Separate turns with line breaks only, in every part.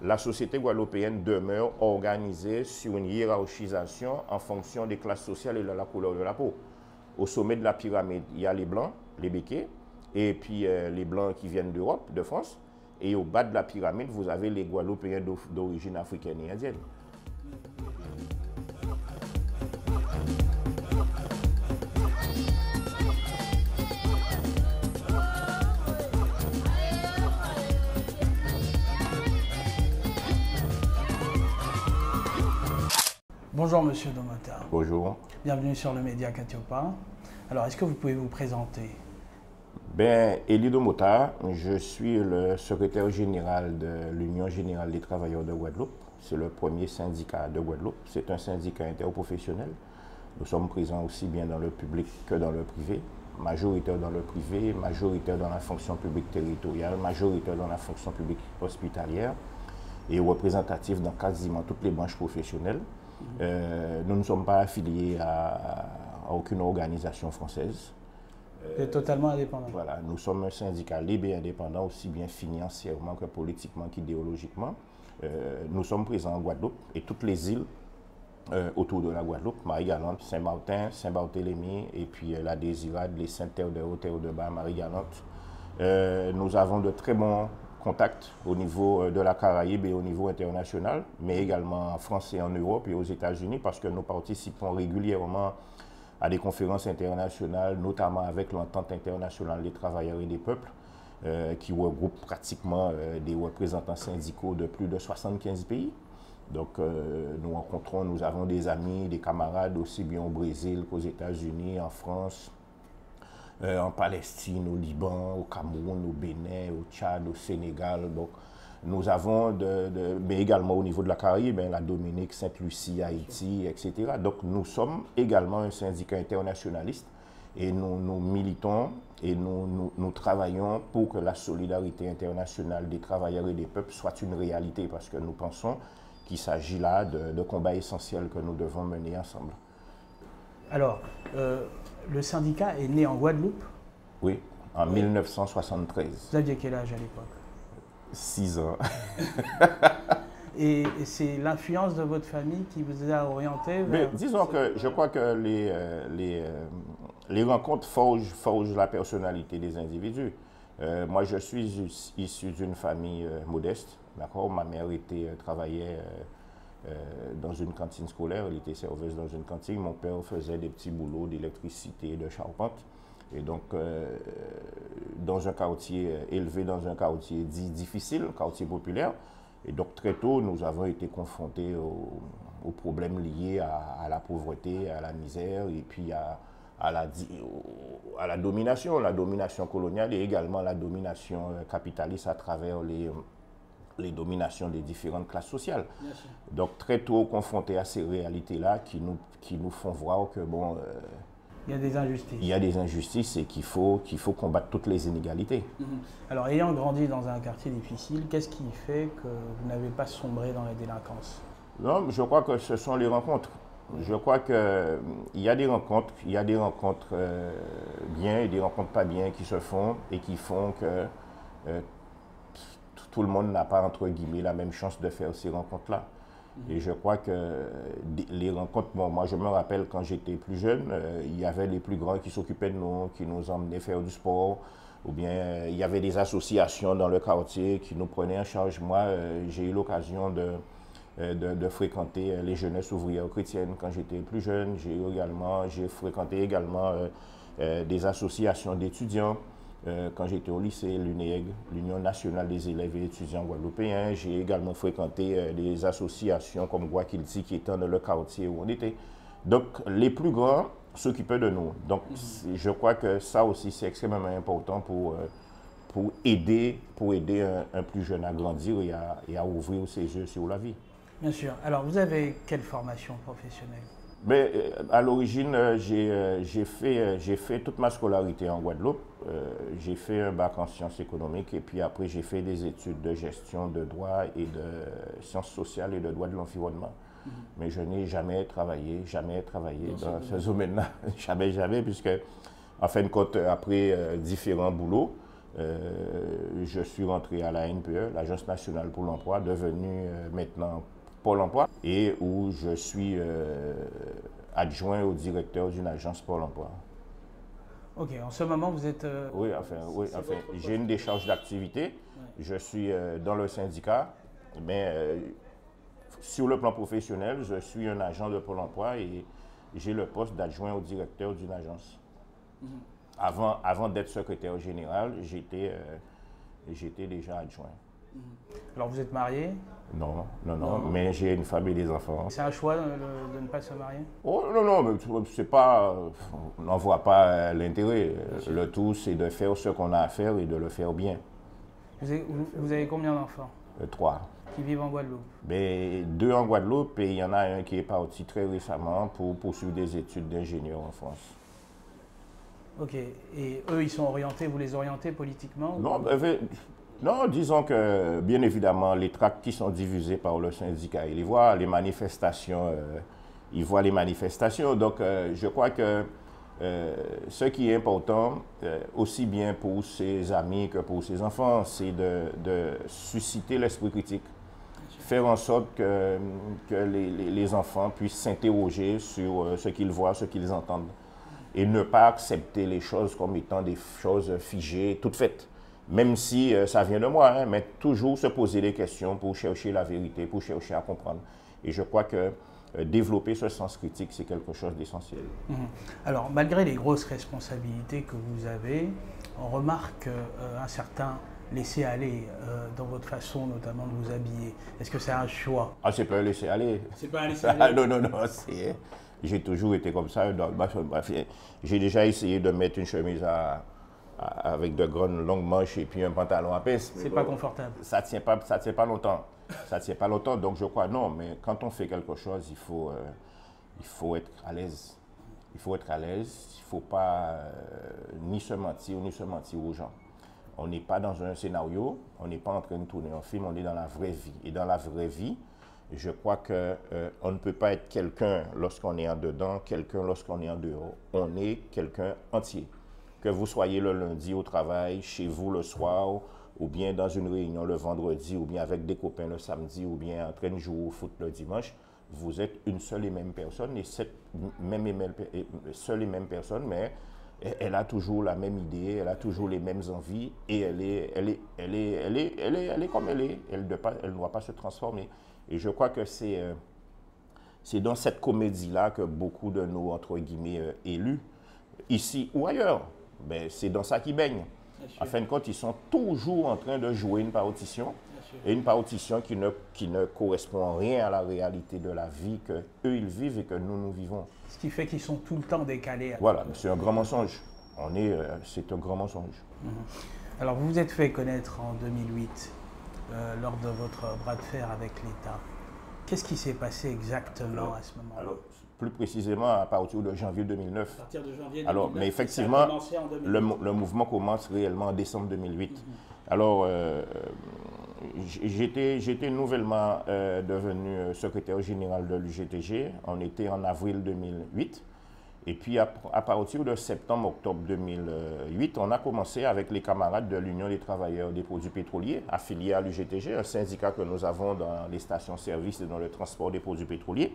la société guadeloupéenne demeure organisée sur une hiérarchisation en fonction des classes sociales et de la couleur de la peau. Au sommet de la pyramide, il y a les blancs, les béquets, et puis les blancs qui viennent d'Europe, de France. Et au bas de la pyramide, vous avez les Guadeloupéens d'origine africaine et indienne.
Bonjour Monsieur Domata.
Bonjour.
Bienvenue sur le média Katiopa. Alors, est-ce que vous pouvez vous présenter?
Elie Domota, je suis le secrétaire général de l'Union générale des travailleurs de Guadeloupe. C'est le premier syndicat de Guadeloupe. C'est un syndicat interprofessionnel. Nous sommes présents aussi bien dans le public que dans le privé. Majoritaire dans le privé, majoritaire dans la fonction publique territoriale, majoritaire dans la fonction publique hospitalière et représentatif dans quasiment toutes les branches professionnelles. Nous ne sommes pas affiliés à aucune organisation française.
Vous êtes totalement indépendant.
Voilà, nous sommes un syndicat libre et indépendant, aussi bien financièrement que politiquement qu'idéologiquement. Nous sommes présents en Guadeloupe et toutes les îles autour de la Guadeloupe, Marie-Galante, Saint-Martin, Saint-Barthélemy et puis la Désirade, les Saintes-Terres de Haut, Terre de Bas, Marie-Galante. Nous avons de très bons contacts au niveau de la Caraïbe et au niveau international, mais également en France et en Europe et aux États-Unis parce que nous participons régulièrement à des conférences internationales, notamment avec l'Entente internationale des travailleurs et des peuples, qui regroupe pratiquement des représentants syndicaux de plus de 75 pays. Donc nous rencontrons, nous avons des amis, des camarades aussi bien au Brésil qu'aux États-Unis, en France, en Palestine, au Liban, au Cameroun, au Bénin, au Tchad, au Sénégal. Donc, nous avons, mais également au niveau de la Caraïbe, la Dominique, Sainte-Lucie, Haïti, etc. Donc nous sommes également un syndicat internationaliste et nous militons et nous travaillons pour que la solidarité internationale des travailleurs et des peuples soit une réalité parce que nous pensons qu'il s'agit là de combats essentiels que nous devons mener ensemble.
Alors, le syndicat est né en Guadeloupe?
Oui, en 1973.
Vous aviez quel âge à l'époque?
6 ans.
Et c'est l'influence de votre famille qui vous a orienté vers...
Disons que je crois que les rencontres forgent la personnalité des individus. Moi, je suis issu d'une famille modeste. D'accord? Ma mère travaillait dans une cantine scolaire, elle était serveuse dans une cantine. Mon père faisait des petits boulots d'électricité et de charpente. Et donc, dans un quartier, élevé dans un quartier dit difficile, quartier populaire. Et donc, très tôt, nous avons été confrontés aux problèmes liés à la pauvreté, à la misère et puis à la domination coloniale et également la domination capitaliste à travers les dominations des différentes classes sociales. Donc, très tôt confrontés à ces réalités-là qui nous font voir que, bon...
il y a des injustices.
Il y a des injustices et qu'il faut combattre toutes les inégalités.
Alors, ayant grandi dans un quartier difficile, qu'est-ce qui fait que vous n'avez pas sombré dans la délinquance?
Non, je crois que ce sont les rencontres. Je crois qu'il y a des rencontres, bien et des rencontres pas bien qui se font et qui font que tout le monde n'a pas, entre guillemets, la même chance de faire ces rencontres-là. Et je crois que les rencontres, bon, moi je me rappelle quand j'étais plus jeune, il y avait les plus grands qui s'occupaient de nous, qui nous emmenaient faire du sport, ou bien il y avait des associations dans le quartier qui nous prenaient en charge. Moi, j'ai eu l'occasion de fréquenter les jeunesses ouvrières chrétiennes quand j'étais plus jeune. J'ai fréquenté également des associations d'étudiants. Quand j'étais au lycée, l'UNEG, l'Union nationale des élèves et étudiants guadeloupéens. J'ai également fréquenté des associations comme Guakilti qui étaient dans le quartier où on était. Donc, les plus grands s'occupaient de nous. Donc, je crois que ça aussi, c'est extrêmement important pour aider un plus jeune à grandir et à ouvrir ses yeux sur la vie.
Bien sûr. Alors, vous avez quelle formation professionnelle?
Mais à l'origine, j'ai fait toute ma scolarité en Guadeloupe. J'ai fait un bac en sciences économiques et puis après j'ai fait des études de gestion de droit et de sciences sociales et de droit de l'environnement. Mais je n'ai jamais travaillé dans ce domaine-là. Jamais, puisque en fin de compte, après différents boulots, Je suis rentré à la NPE, l'Agence nationale pour l'emploi, devenue maintenant Pôle emploi, et où je suis adjoint au directeur d'une agence Pôle emploi.
Ok, en ce moment, vous êtes...
Oui, enfin, j'ai une décharge d'activité. Ouais. Je suis dans le syndicat, mais sur le plan professionnel, je suis un agent de Pôle emploi et j'ai le poste d'adjoint au directeur d'une agence. Avant d'être secrétaire général, j'étais déjà adjoint.
Alors vous êtes marié?
Non, mais j'ai une femme et des enfants.
C'est un choix de ne pas se marier?
Oh, non, mais c'est pas... On n'en voit pas l'intérêt. Le tout, c'est de faire ce qu'on a à faire et de le faire bien.
Vous avez combien d'enfants?
3.
Qui vivent en Guadeloupe?
Mais 2 en Guadeloupe et il y en a un qui est parti très récemment pour poursuivre des études d'ingénieur en France.
Ok, et eux, ils sont orientés, vous les orientez politiquement?
Non, disons que, bien évidemment, les tracts qui sont diffusés par le syndicat, ils voient les manifestations, Donc, je crois que ce qui est important, aussi bien pour ses amis que pour ses enfants, c'est de susciter l'esprit critique. Faire en sorte que les enfants puissent s'interroger sur ce qu'ils voient, ce qu'ils entendent. Et ne pas accepter les choses comme étant des choses figées, toutes faites. Même si ça vient de moi, hein, mais toujours se poser des questions pour chercher la vérité, pour chercher à comprendre. Et je crois que développer ce sens critique, c'est quelque chose d'essentiel.
Alors, malgré les grosses responsabilités que vous avez, on remarque un certain laisser-aller dans votre façon notamment de vous habiller. Est-ce que c'est un choix?
Ah, c'est pas un laisser-aller.
C'est pas un laisser-aller?
Non, j'ai toujours été comme ça. J'ai déjà essayé de mettre une chemise avec de grandes longues manches et puis un pantalon à pince.
C'est pas confortable.
Ça tient pas longtemps. Ça tient pas longtemps, donc je crois non. Mais quand on fait quelque chose, il faut être à l'aise. Il faut être à l'aise. Il faut pas ni se mentir aux gens. On n'est pas dans un scénario. On n'est pas en train de tourner un film. On est dans la vraie vie. Et dans la vraie vie, je crois qu'on ne peut pas être quelqu'un lorsqu'on est en dedans, quelqu'un lorsqu'on est en dehors. On est quelqu'un entier. Que vous soyez le lundi au travail, chez vous le soir, ou bien dans une réunion le vendredi, ou bien avec des copains le samedi, ou bien en train de jouer au foot le dimanche, vous êtes une seule et même personne, et cette seule et même personne, mais elle a toujours la même idée, elle a toujours les mêmes envies, et elle est comme elle est. Elle ne doit pas se transformer. Et je crois que c'est dans cette comédie-là que beaucoup de nos, entre guillemets, élus, ici ou ailleurs, ben, c'est dans ça qu'ils baignent. En fin de compte, ils sont toujours en train de jouer une partition, et une partition qui ne correspond en rien à la réalité de la vie qu'eux, ils vivent et que nous vivons.
Ce qui fait qu'ils sont tout le temps décalés.
Voilà, c'est un grand mensonge. C'est un grand mensonge.
Alors, vous vous êtes fait connaître en 2008, lors de votre bras de fer avec l'État. Qu'est-ce qui s'est passé exactement à ce moment-là? Alors,
plus précisément à partir de janvier 2009.
À partir de janvier 2009.
Alors, mais effectivement, le mouvement commence réellement en décembre 2008. Alors, j'étais nouvellement devenu secrétaire général de l'UGTG. On était en avril 2008. Et puis, à partir de septembre-octobre 2008, on a commencé avec les camarades de l'Union des travailleurs des produits pétroliers, affiliés à l'UGTG, un syndicat que nous avons dans les stations-service et dans le transport des produits pétroliers,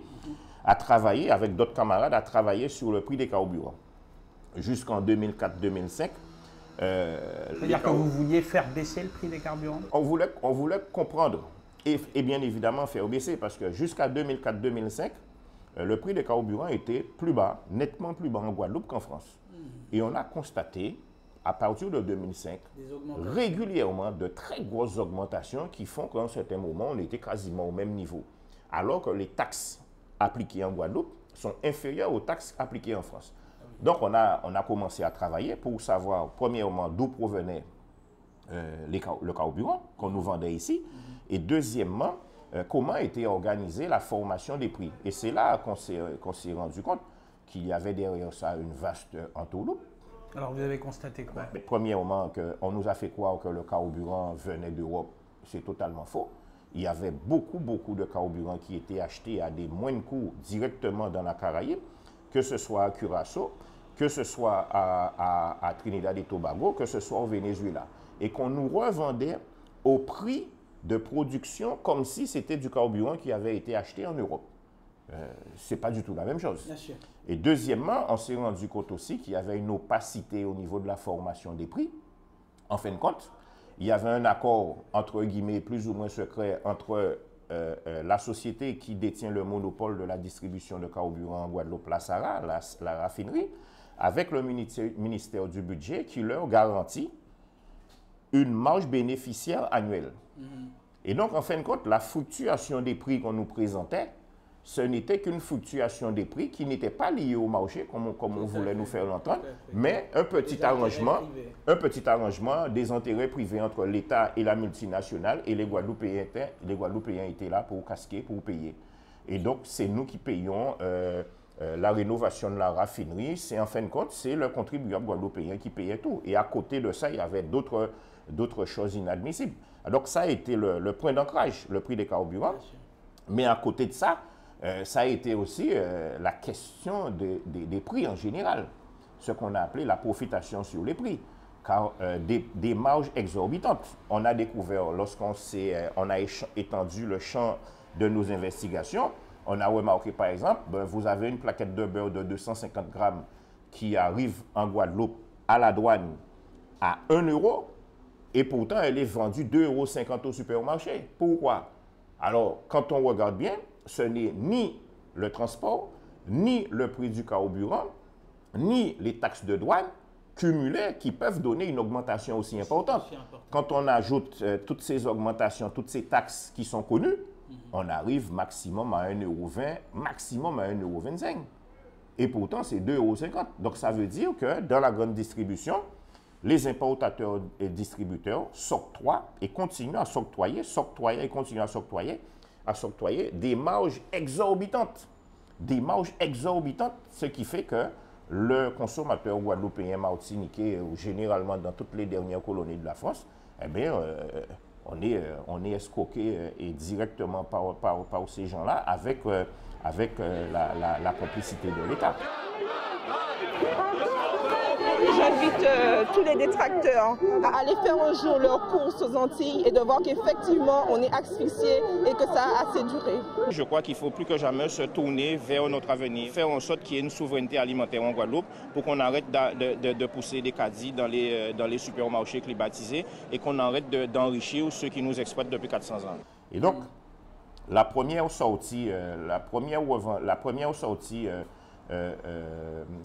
à travailler, avec d'autres camarades, à travailler sur le prix des carburants. Jusqu'en 2004-2005.
C'est-à-dire que vous vouliez faire baisser le prix des carburants?
On voulait comprendre et bien évidemment faire baisser, parce que jusqu'à 2004-2005, le prix des carburants était plus bas, nettement plus bas en Guadeloupe qu'en France. Et on a constaté, à partir de 2005, régulièrement de très grosses augmentations qui font qu'à un certain moment, on était quasiment au même niveau. Alors que les taxes appliquées en Guadeloupe sont inférieures aux taxes appliquées en France. Donc, on a commencé à travailler pour savoir, premièrement, d'où provenait le carburant qu'on nous vendait ici, et deuxièmement, comment était organisée la formation des prix. Et c'est là qu'on s'est rendu compte qu'il y avait derrière ça une vaste entourloupe.
Alors, vous avez constaté quoi?
Premièrement, on nous a fait croire que le carburant venait d'Europe. C'est totalement faux. Il y avait beaucoup de carburants qui étaient achetés à des moindres coûts directement dans la Caraïbe, que ce soit à Curaçao, que ce soit à Trinidad et Tobago, que ce soit au Venezuela. et qu'on nous revendait au prix de production comme si c'était du carburant qui avait été acheté en Europe. Ce n'est pas du tout la même chose.
Bien sûr.
Et deuxièmement, on s'est rendu compte aussi qu'il y avait une opacité au niveau de la formation des prix. En fin de compte, il y avait un accord, entre guillemets, plus ou moins secret, entre la société qui détient le monopole de la distribution de carburant en Guadeloupe, la SARA, la raffinerie, avec le ministère du Budget qui leur garantit une marge bénéficiaire annuelle. Et donc, en fin de compte, la fluctuation des prix qu'on nous présentait, ce n'était qu'une fluctuation des prix qui n'était pas liée au marché, comme on voulait nous faire l'entendre, mais un petit arrangement des intérêts privés entre l'État et la multinationale, et les Guadeloupéens étaient là pour casquer, pour payer. Et donc, c'est nous qui payons la rénovation de la raffinerie. C'est en fin de compte, c'est le contribuable guadeloupéen qui payait tout. Et à côté de ça, il y avait d'autres choses inadmissibles. Donc, ça a été le point d'ancrage, le prix des carburants. Mais à côté de ça, ça a été aussi la question des prix en général, ce qu'on a appelé la profitation sur les prix, car des marges exorbitantes. On a découvert, lorsqu'on a étendu le champ de nos investigations, on a remarqué par exemple, vous avez une plaquette de beurre de 250 grammes qui arrive en Guadeloupe à la douane à 1 euro, et pourtant elle est vendue 2,50 € au supermarché. Pourquoi? Alors, quand on regarde bien, ce n'est ni le transport, ni le prix du carburant, ni les taxes de douane cumulées qui peuvent donner une augmentation aussi importante. Quand on ajoute toutes ces augmentations, toutes ces taxes qui sont connues, on arrive maximum à 1,20 €, maximum à 1,25 €. Et pourtant, c'est 2,50 €. Donc, ça veut dire que dans la grande distribution, les importateurs et distributeurs s'octroient et continuent à s'octroyer, des marges exorbitantes. Des marges exorbitantes, ce qui fait que le consommateur guadeloupéen, martiniquais, ou généralement dans toutes les dernières colonies de la France, eh bien, on est escroqué et directement par ces gens-là avec la complicité de l'État.
J'invite tous les détracteurs à aller faire un jour leurs courses aux Antilles et de voir qu'effectivement on est asphyxié et que ça a assez duré.
Je crois qu'il faut plus que jamais se tourner vers notre avenir, faire en sorte qu'il y ait une souveraineté alimentaire en Guadeloupe pour qu'on arrête de pousser des caddies dans les supermarchés climatisés et qu'on arrête d'enrichir ceux qui nous exploitent depuis 400 ans.
Et donc, la première sortie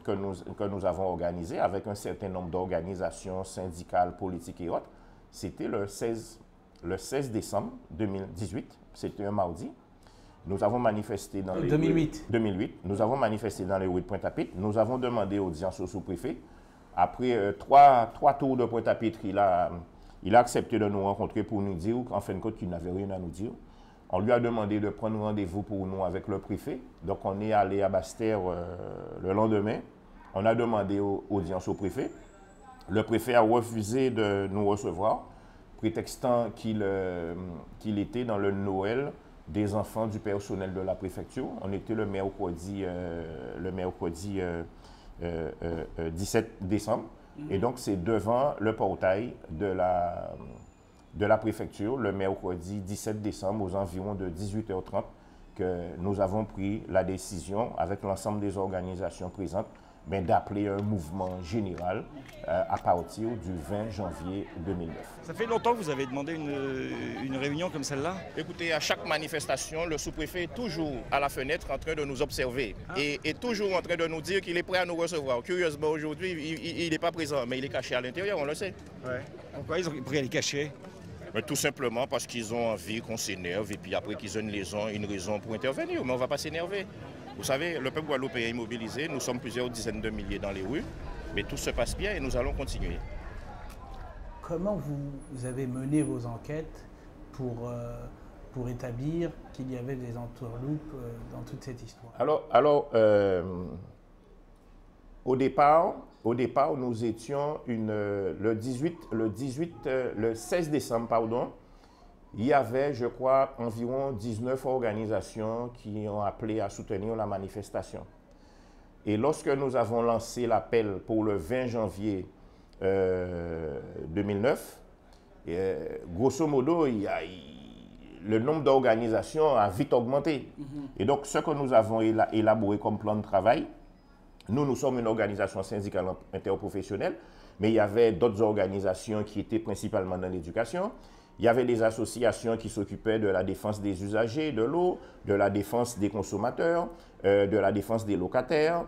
que nous avons organisé avec un certain nombre d'organisations syndicales, politiques et autres, c'était le 16 décembre 2018, c'était un mardi. Nous avons manifesté dans les 2008. Nous avons manifesté dans les rues de Pointe-à-Pitre. Nous avons demandé audience au sous-préfet. Après trois tours de Pointe-à-Pitre, il a accepté de nous rencontrer pour nous dire qu'en fin de compte, qu'il n'avait rien à nous dire. On lui a demandé de prendre rendez-vous pour nous avec le préfet. Donc, on est allé à Basse-Terre le lendemain. On a demandé audience au préfet. Le préfet a refusé de nous recevoir, prétextant qu'il était dans le Noël des enfants du personnel de la préfecture. On était le mercredi 17 décembre. Et donc, c'est devant le portail de la préfecture, le mercredi 17 décembre, aux environs de 18h30, que nous avons pris la décision, avec l'ensemble des organisations présentes, d'appeler un mouvement général à partir du 20 janvier 2009.
Ça fait longtemps que vous avez demandé une réunion comme celle-là?
Écoutez, à chaque manifestation, le sous-préfet est toujours à la fenêtre en train de nous observer et toujours en train de nous dire qu'il est prêt à nous recevoir. Curieusement, aujourd'hui, il n'est pas présent, mais il est caché à l'intérieur, on le sait.
Ouais. Pourquoi ils ont pris à les cacher?
Mais tout simplement parce qu'ils ont envie qu'on s'énerve et puis après qu'ils ont une raison pour intervenir. Mais on ne va pas s'énerver. Vous savez, le peuple guadeloupéen est mobilisé. Nous sommes plusieurs dizaines de milliers dans les rues. Mais tout se passe bien et nous allons continuer.
Comment vous avez mené vos enquêtes pour établir qu'il y avait des entourloupes dans toute cette histoire?
Alors, au départ, nous étions le 16 décembre, pardon, il y avait, je crois, environ 19 organisations qui ont appelé à soutenir la manifestation. Et lorsque nous avons lancé l'appel pour le 20 janvier 2009, grosso modo, le nombre d'organisations a vite augmenté. Et donc, ce que nous avons élaboré comme plan de travail, nous sommes une organisation syndicale interprofessionnelle, mais il y avait d'autres organisations qui étaient principalement dans l'éducation. Il y avait des associations qui s'occupaient de la défense des usagers de l'eau, de la défense des consommateurs, de la défense des locataires,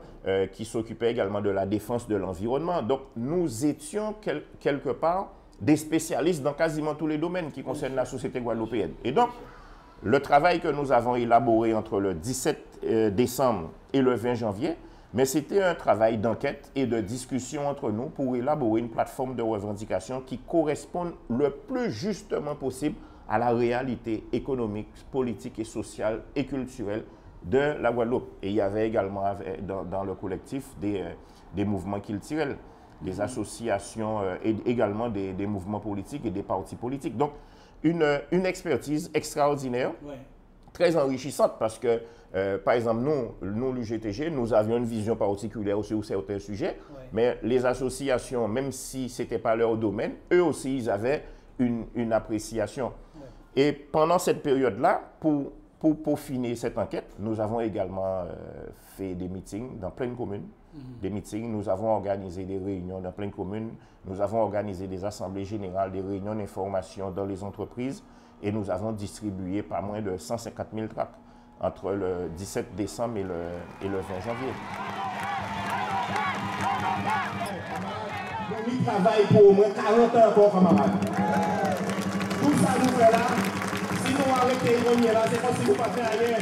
qui s'occupaient également de la défense de l'environnement. Donc, nous étions quelque part des spécialistes dans quasiment tous les domaines qui concernent la société guadeloupéenne. Et donc, le travail que nous avons élaboré entre le 17 décembre et le 20 janvier, mais c'était un travail d'enquête et de discussion entre nous pour élaborer une plateforme de revendication qui corresponde le plus justement possible à la réalité économique, politique et sociale et culturelle de la Guadeloupe. Et il y avait également dans le collectif des mouvements culturels, des associations et également des mouvements politiques et des partis politiques. Donc, une expertise extraordinaire, très enrichissante parce que, par exemple, nous l'UGTG, nous avions une vision particulière aussi sur certains sujets, mais les associations, même si ce n'était pas leur domaine, eux aussi, ils avaient une appréciation. Et pendant cette période-là, pour finir cette enquête, nous avons également fait des meetings dans plein de communes. Des meetings, nous avons organisé des réunions dans plein de communes, nous avons organisé des assemblées générales, des réunions d'information dans les entreprises et nous avons distribué pas moins de 150 000 tracts entre le 17 décembre et le 20 janvier.
On travaille pour au moins 40 ans encore, camarades. Tout ça nous fait là, si nous arrêtons les là, c'est comme si nous ne pas faire rien.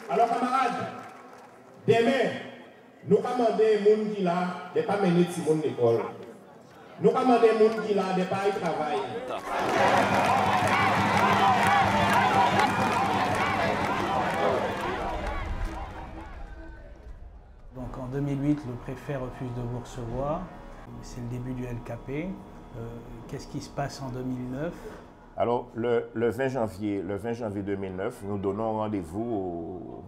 Alors, camarades, demain, nous commandons les gens qui là, de ne pas mener de monde l'école. Nous commandons les gens qui là, de ne pas y travailler.
Donc en 2008, le préfet refuse de vous recevoir. C'est le début du LKP. Qu'est-ce qui se passe en 2009?
Alors, le 20 janvier 2009, nous donnons rendez-vous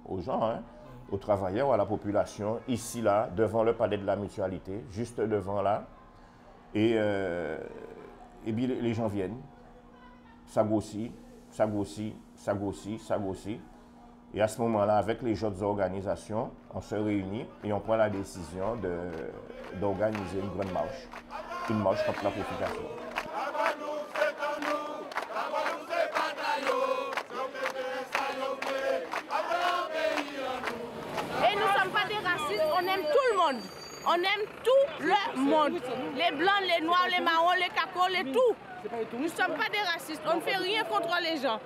aux gens, hein, aux travailleurs, à la population, ici, là, devant le palais de la mutualité, juste devant là. Et bien, les gens viennent, ça grossit, ça grossit, ça grossit, ça grossit. Et à ce moment-là, avec les autres organisations, on se réunit et on prend la décision d'organiser une grande marche. Une marche contre la profitation.
Et nous ne sommes pas des racistes, on aime tout le monde. On aime tout le monde. Les blancs, les noirs, les marrons, les cacos, les tout. Nous ne sommes pas des racistes, on ne fait rien contre les gens.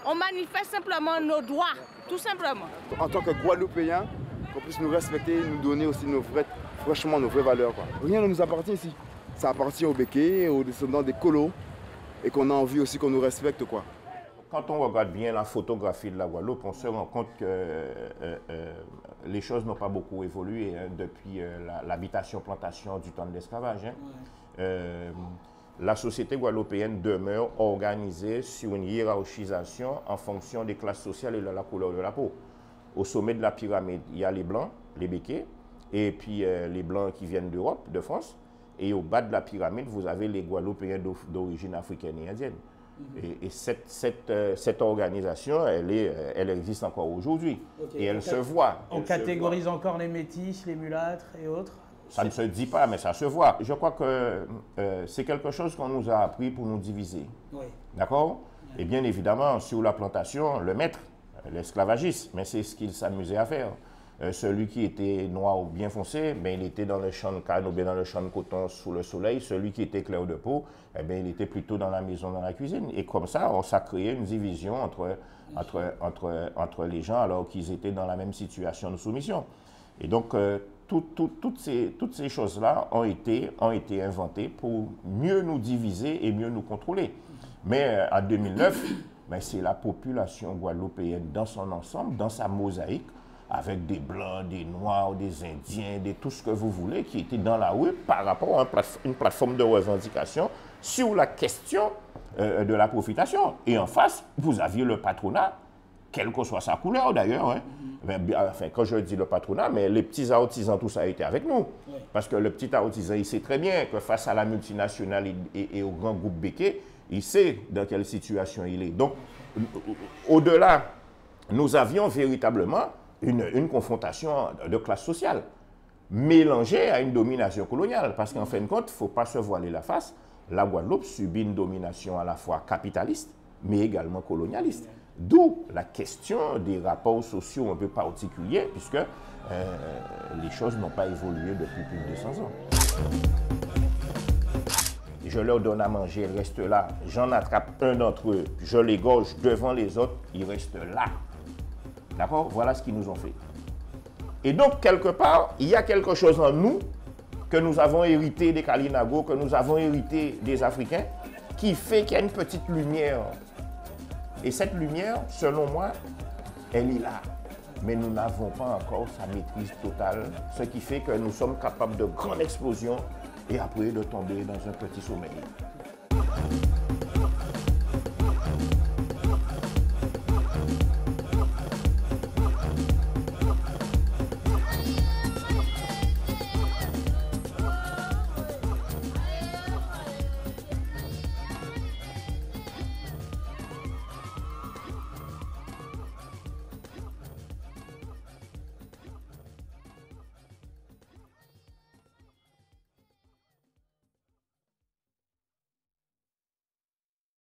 On manifeste simplement nos droits, tout simplement.
En tant que Guadeloupéens, qu'on puisse nous respecter, nous donner aussi franchement nos vraies valeurs, quoi. Rien ne nous appartient ici. Ça appartient aux béquets, aux descendants des colos, et qu'on a envie aussi qu'on nous respecte, quoi.
Quand on regarde bien la photographie de la Guadeloupe, on se rend compte que les choses n'ont pas beaucoup évolué hein, depuis l'habitation-plantation du temps de l'esclavage. Hein. La société guadeloupéenne demeure organisée sur une hiérarchisation en fonction des classes sociales et de la couleur de la peau. Au sommet de la pyramide, il y a les blancs, les béquets, et puis les blancs qui viennent d'Europe, de France. Et au bas de la pyramide, vous avez les Guadeloupéens d'origine africaine et indienne. Et cette organisation, elle existe encore aujourd'hui. Et elle se voit.
On catégorise encore les métis, les mulâtres et autres?
Ça ne se dit pas, mais ça se voit. Je crois que c'est quelque chose qu'on nous a appris pour nous diviser.
Oui.
D'accord? Et bien évidemment, sur la plantation, le maître, l'esclavagiste, mais c'est ce qu'il s'amusait à faire. Celui qui était noir ou bien foncé, ben, il était dans le champ de canne ou bien dans le champ de coton sous le soleil. Celui qui était clair de peau, eh bien, il était plutôt dans la maison, dans la cuisine. Et comme ça, ça créé une division entre les gens alors qu'ils étaient dans la même situation de soumission. Et donc, toutes ces choses-là ont été inventées pour mieux nous diviser et mieux nous contrôler. Mais en 2009, ben, c'est la population guadeloupéenne dans son ensemble, dans sa mosaïque, avec des Blancs, des Noirs, des Indiens, tout ce que vous voulez, qui étaient dans la rue par rapport à une plateforme de revendication sur la question de la profitation. Et en face, vous aviez le patronat quelle que soit sa couleur d'ailleurs. Hein. Enfin, quand je dis le patronat, mais les petits artisans, tout ça a été avec nous. Oui. Parce que le petit artisan, il sait très bien que face à la multinationale et au grand groupe Béquet, il sait dans quelle situation il est. Donc, au-delà, nous avions véritablement une confrontation de classe sociale, mélangée à une domination coloniale. Parce qu'en fin de compte, il ne faut pas se voiler la face, la Guadeloupe subit une domination à la fois capitaliste, mais également colonialiste. D'où la question des rapports sociaux un peu particuliers, puisque les choses n'ont pas évolué depuis plus de 200 ans. Je leur donne à manger, ils restent là. J'en attrape un d'entre eux, je l'égorge devant les autres, ils restent là. D'accord? Voilà ce qu'ils nous ont fait. Et donc, quelque part, il y a quelque chose en nous que nous avons hérité des Kalinago, que nous avons hérité des Africains, qui fait qu'il y a une petite lumière. Et cette lumière, selon moi, elle est là. Mais nous n'avons pas encore sa maîtrise totale, ce qui fait que nous sommes capables de grandes explosions et après de tomber dans un petit sommeil.